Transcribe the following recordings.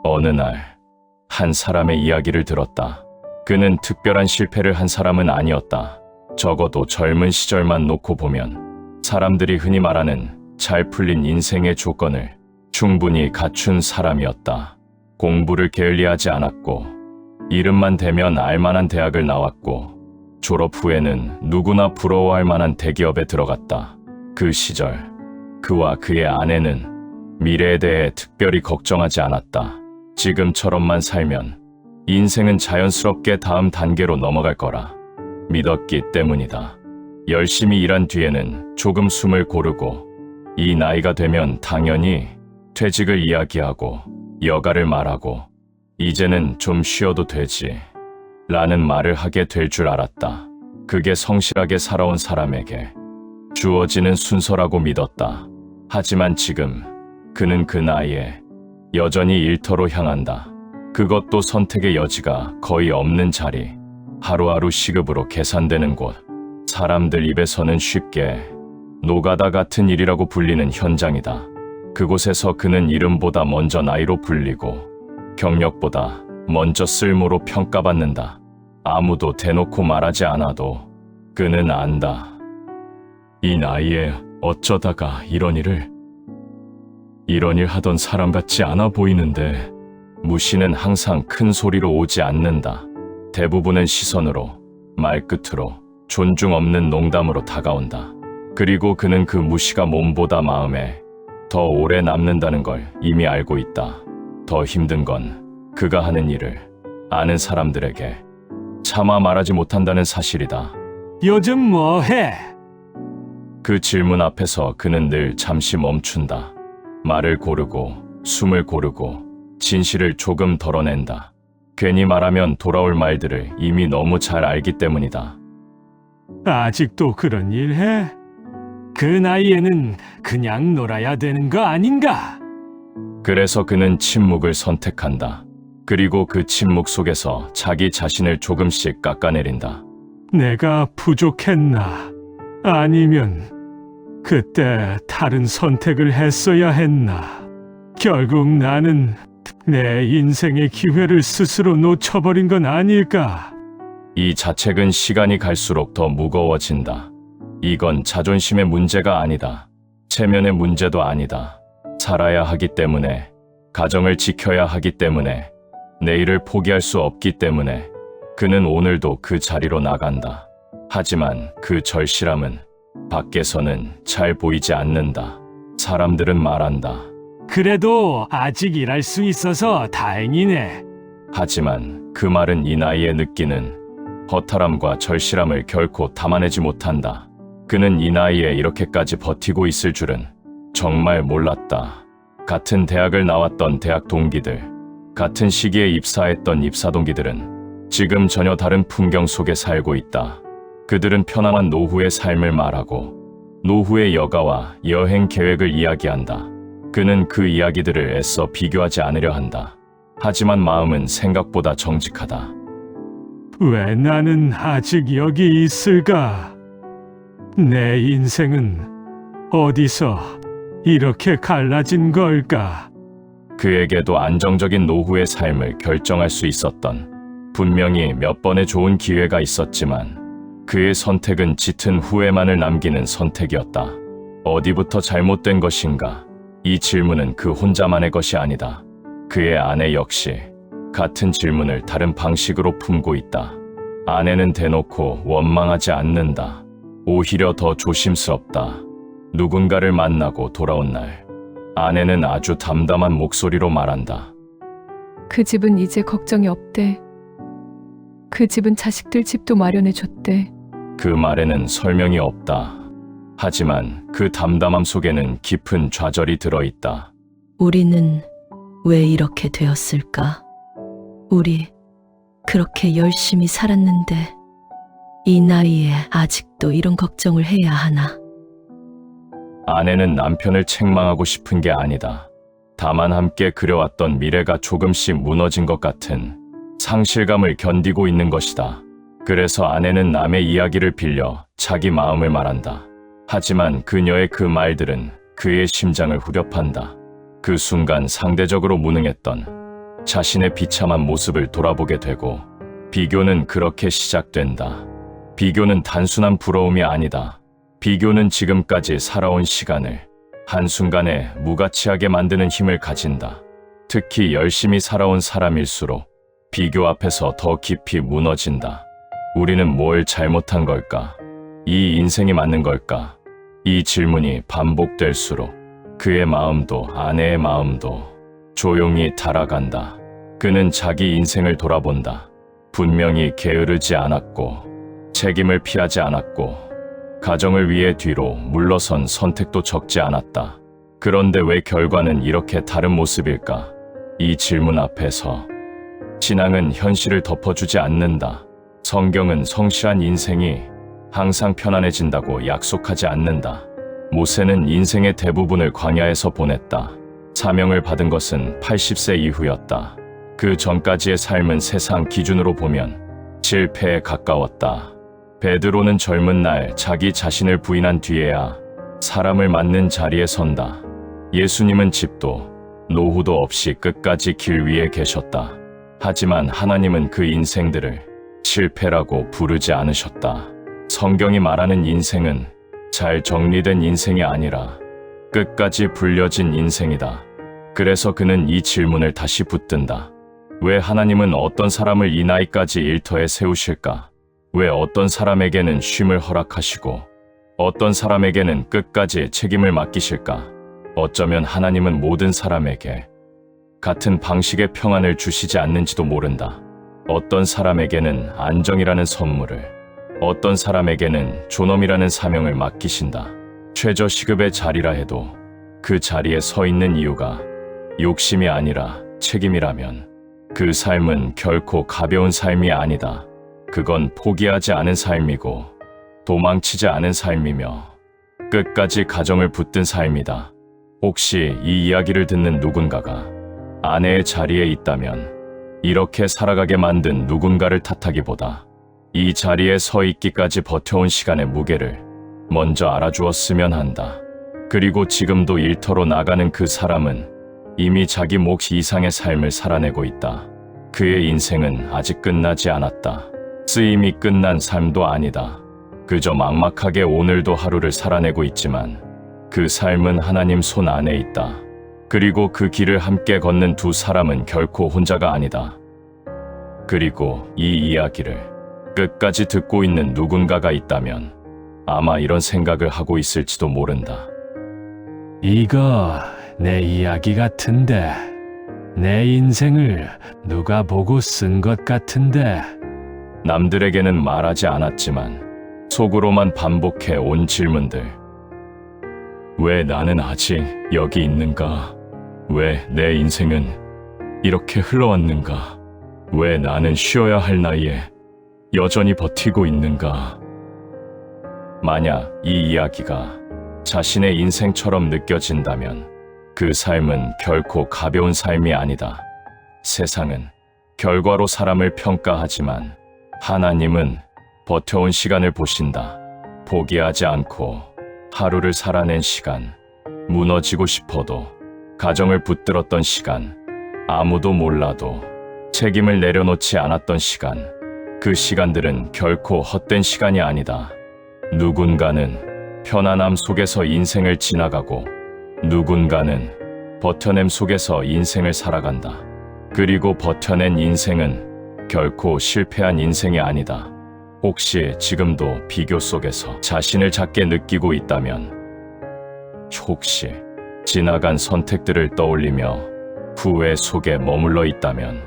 어느 날, 한 사람의 이야기를 들었다. 그는 특별한 실패를 한 사람은 아니었다. 적어도 젊은 시절만 놓고 보면 사람들이 흔히 말하는 잘 풀린 인생의 조건을 충분히 갖춘 사람이었다. 공부를 게을리하지 않았고, 이름만 대면 알만한 대학을 나왔고, 졸업 후에는 누구나 부러워할 만한 대기업에 들어갔다. 그 시절, 그와 그의 아내는 미래에 대해 특별히 걱정하지 않았다. 지금처럼만 살면 인생은 자연스럽게 다음 단계로 넘어갈 거라 믿었기 때문이다. 열심히 일한 뒤에는 조금 숨을 고르고, 이 나이가 되면 당연히 퇴직을 이야기하고 여가를 말하고 이제는 좀 쉬어도 되지 라는 말을 하게 될 줄 알았다. 그게 성실하게 살아온 사람에게 주어지는 순서라고 믿었다. 하지만 지금 그는 그 나이에 여전히 일터로 향한다. 그것도 선택의 여지가 거의 없는 자리, 하루하루 시급으로 계산되는 곳, 사람들 입에서는 쉽게 노가다 같은 일이라고 불리는 현장이다. 그곳에서 그는 이름보다 먼저 나이로 불리고 경력보다 먼저 쓸모로 평가받는다. 아무도 대놓고 말하지 않아도 그는 안다. 이 나이에 어쩌다가 이런 일 하던 사람 같지 않아 보이는데, 무시는 항상 큰 소리로 오지 않는다. 대부분은 시선으로, 말끝으로, 존중 없는 농담으로 다가온다. 그리고 그는 그 무시가 몸보다 마음에 더 오래 남는다는 걸 이미 알고 있다. 더 힘든 건 그가 하는 일을 아는 사람들에게 차마 말하지 못한다는 사실이다. 요즘 뭐 해? 그 질문 앞에서 그는 늘 잠시 멈춘다. 말을 고르고, 숨을 고르고, 진실을 조금 덜어낸다. 괜히 말하면 돌아올 말들을 이미 너무 잘 알기 때문이다. 아직도 그런 일 해? 그 나이에는 그냥 놀아야 되는 거 아닌가? 그래서 그는 침묵을 선택한다. 그리고 그 침묵 속에서 자기 자신을 조금씩 깎아내린다. 내가 부족했나? 아니면 그때 다른 선택을 했어야 했나? 결국 나는 내 인생의 기회를 스스로 놓쳐버린 건 아닐까? 이 자책은 시간이 갈수록 더 무거워진다. 이건 자존심의 문제가 아니다. 체면의 문제도 아니다. 살아야 하기 때문에, 가정을 지켜야 하기 때문에, 내일을 포기할 수 없기 때문에 그는 오늘도 그 자리로 나간다. 하지만 그 절실함은 밖에서는 잘 보이지 않는다. 사람들은 말한다. 그래도 아직 일할 수 있어서 다행이네. 하지만 그 말은 이 나이에 느끼는 허탈함과 절실함을 결코 담아내지 못한다. 그는 이 나이에 이렇게까지 버티고 있을 줄은 정말 몰랐다. 같은 대학을 나왔던 대학 동기들, 같은 시기에 입사했던 입사 동기들은 지금 전혀 다른 풍경 속에 살고 있다. 그들은 편안한 노후의 삶을 말하고 노후의 여가와 여행 계획을 이야기한다. 그는 그 이야기들을 애써 비교하지 않으려 한다. 하지만 마음은 생각보다 정직하다. 왜 나는 아직 여기 있을까? 내 인생은 어디서 이렇게 갈라진 걸까? 그에게도 안정적인 노후의 삶을 결정할 수 있었던, 분명히 몇 번의 좋은 기회가 있었지만 그의 선택은 짙은 후회만을 남기는 선택이었다. 어디부터 잘못된 것인가? 이 질문은 그 혼자만의 것이 아니다. 그의 아내 역시 같은 질문을 다른 방식으로 품고 있다. 아내는 대놓고 원망하지 않는다. 오히려 더 조심스럽다. 누군가를 만나고 돌아온 날, 아내는 아주 담담한 목소리로 말한다. 그 집은 이제 걱정이 없대. 그 집은 자식들 집도 마련해줬대. 그 말에는 설명이 없다. 하지만 그 담담함 속에는 깊은 좌절이 들어있다. 우리는 왜 이렇게 되었을까? 우리 그렇게 열심히 살았는데 이 나이에 아직도 이런 걱정을 해야 하나? 아내는 남편을 책망하고 싶은 게 아니다. 다만 함께 그려왔던 미래가 조금씩 무너진 것 같은 상실감을 견디고 있는 것이다. 그래서 아내는 남의 이야기를 빌려 자기 마음을 말한다. 하지만 그녀의 그 말들은 그의 심장을 후벼판다. 그 순간 상대적으로 무능했던, 자신의 비참한 모습을 돌아보게 되고 비교는 그렇게 시작된다. 비교는 단순한 부러움이 아니다. 비교는 지금까지 살아온 시간을 한순간에 무가치하게 만드는 힘을 가진다. 특히 열심히 살아온 사람일수록 비교 앞에서 더 깊이 무너진다. 우리는 뭘 잘못한 걸까? 이 인생이 맞는 걸까? 이 질문이 반복될수록 그의 마음도 아내의 마음도 조용히 달아간다. 그는 자기 인생을 돌아본다. 분명히 게으르지 않았고 책임을 피하지 않았고 가정을 위해 뒤로 물러선 선택도 적지 않았다. 그런데 왜 결과는 이렇게 다른 모습일까? 이 질문 앞에서 신앙은 현실을 덮어주지 않는다. 성경은 성실한 인생이 항상 편안해진다고 약속하지 않는다. 모세는 인생의 대부분을 광야에서 보냈다. 사명을 받은 것은 80세 이후였다. 그 전까지의 삶은 세상 기준으로 보면 실패에 가까웠다. 베드로는 젊은 날 자기 자신을 부인한 뒤에야 사람을 맡는 자리에 선다. 예수님은 집도 노후도 없이 끝까지 길 위에 계셨다. 하지만 하나님은 그 인생들을 실패라고 부르지 않으셨다. 성경이 말하는 인생은 잘 정리된 인생이 아니라 끝까지 불려진 인생이다. 그래서 그는 이 질문을 다시 붙든다. 왜 하나님은 어떤 사람을 이 나이까지 일터에 세우실까? 왜 어떤 사람에게는 쉼을 허락하시고 어떤 사람에게는 끝까지 책임을 맡기실까? 어쩌면 하나님은 모든 사람에게 같은 방식의 평안을 주시지 않는지도 모른다. 어떤 사람에게는 안정이라는 선물을, 어떤 사람에게는 존엄이라는 사명을 맡기신다. 최저 시급의 자리라 해도 그 자리에 서 있는 이유가 욕심이 아니라 책임이라면 그 삶은 결코 가벼운 삶이 아니다. 그건 포기하지 않은 삶이고 도망치지 않은 삶이며 끝까지 가정을 붙든 삶이다. 혹시 이 이야기를 듣는 누군가가 아내의 자리에 있다면 이렇게 살아가게 만든 누군가를 탓하기보다 이 자리에 서 있기까지 버텨온 시간의 무게를 먼저 알아주었으면 한다. 그리고 지금도 일터로 나가는 그 사람은 이미 자기 몫 이상의 삶을 살아내고 있다. 그의 인생은 아직 끝나지 않았다. 쓰임이 끝난 삶도 아니다. 그저 막막하게 오늘도 하루를 살아내고 있지만 그 삶은 하나님 손 안에 있다. 그리고 그 길을 함께 걷는 두 사람은 결코 혼자가 아니다. 그리고 이 이야기를 끝까지 듣고 있는 누군가가 있다면 아마 이런 생각을 하고 있을지도 모른다. 이거 내 이야기 같은데, 내 인생을 누가 보고 쓴 것 같은데. 남들에게는 말하지 않았지만 속으로만 반복해 온 질문들. 왜 나는 아직 여기 있는가? 왜 내 인생은 이렇게 흘러왔는가? 왜 나는 쉬어야 할 나이에 여전히 버티고 있는가? 만약 이 이야기가 자신의 인생처럼 느껴진다면 그 삶은 결코 가벼운 삶이 아니다. 세상은 결과로 사람을 평가하지만 하나님은 버텨온 시간을 보신다. 포기하지 않고 하루를 살아낸 시간, 무너지고 싶어도 가정을 붙들었던 시간, 아무도 몰라도 책임을 내려놓지 않았던 시간, 그 시간들은 결코 헛된 시간이 아니다. 누군가는 편안함 속에서 인생을 지나가고 누군가는 버텨냄 속에서 인생을 살아간다. 그리고 버텨낸 인생은 결코 실패한 인생이 아니다. 혹시 지금도 비교 속에서 자신을 작게 느끼고 있다면, 혹시 지나간 선택들을 떠올리며 후회 속에 머물러 있다면,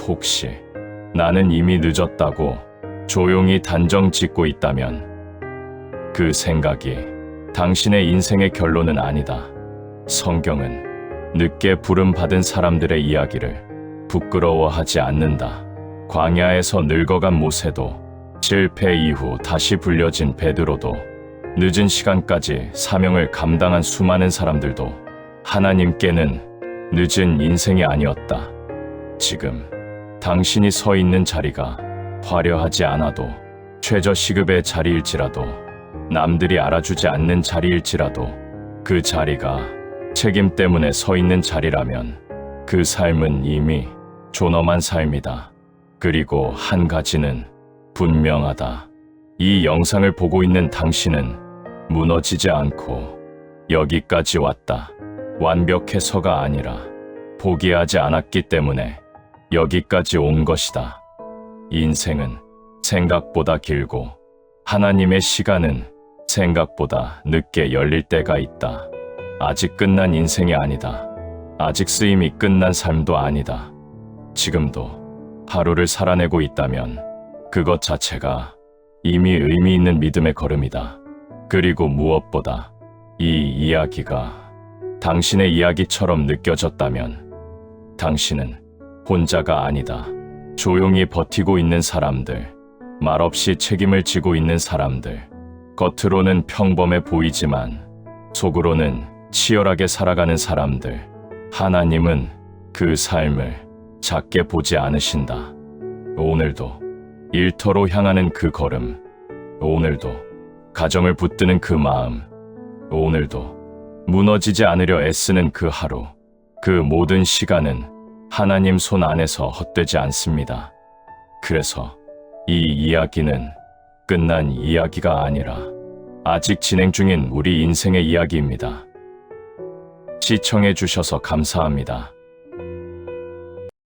혹시 나는 이미 늦었다고 조용히 단정 짓고 있다면 그 생각이 당신의 인생의 결론은 아니다. 성경은 늦게 부름받은 사람들의 이야기를 부끄러워하지 않는다. 광야에서 늙어간 모세도, 실패 이후 다시 불려진 베드로도, 늦은 시간까지 사명을 감당한 수많은 사람들도 하나님께는 늦은 인생이 아니었다. 지금 당신이 서 있는 자리가 화려하지 않아도, 최저 시급의 자리일지라도, 남들이 알아주지 않는 자리일지라도 그 자리가 책임 때문에 서 있는 자리라면 그 삶은 이미 존엄한 삶이다. 그리고 한 가지는 분명하다. 이 영상을 보고 있는 당신은 무너지지 않고 여기까지 왔다. 완벽해서가 아니라 포기하지 않았기 때문에 여기까지 온 것이다. 인생은 생각보다 길고 하나님의 시간은 생각보다 늦게 열릴 때가 있다. 아직 끝난 인생이 아니다. 아직 쓰임이 끝난 삶도 아니다. 지금도 하루를 살아내고 있다면 그것 자체가 이미 의미 있는 믿음의 걸음이다. 그리고 무엇보다 이 이야기가 당신의 이야기처럼 느껴졌다면 당신은 혼자가 아니다. 조용히 버티고 있는 사람들, 말없이 책임을 지고 있는 사람들, 겉으로는 평범해 보이지만 속으로는 치열하게 살아가는 사람들, 하나님은 그 삶을 작게 보지 않으신다. 오늘도 일터로 향하는 그 걸음, 오늘도 가정을 붙드는 그 마음, 오늘도 무너지지 않으려 애쓰는 그 하루, 그 모든 시간은 하나님 손 안에서 헛되지 않습니다. 그래서 이 이야기는 끝난 이야기가 아니라 아직 진행 중인 우리 인생의 이야기입니다. 시청해 주셔서 감사합니다.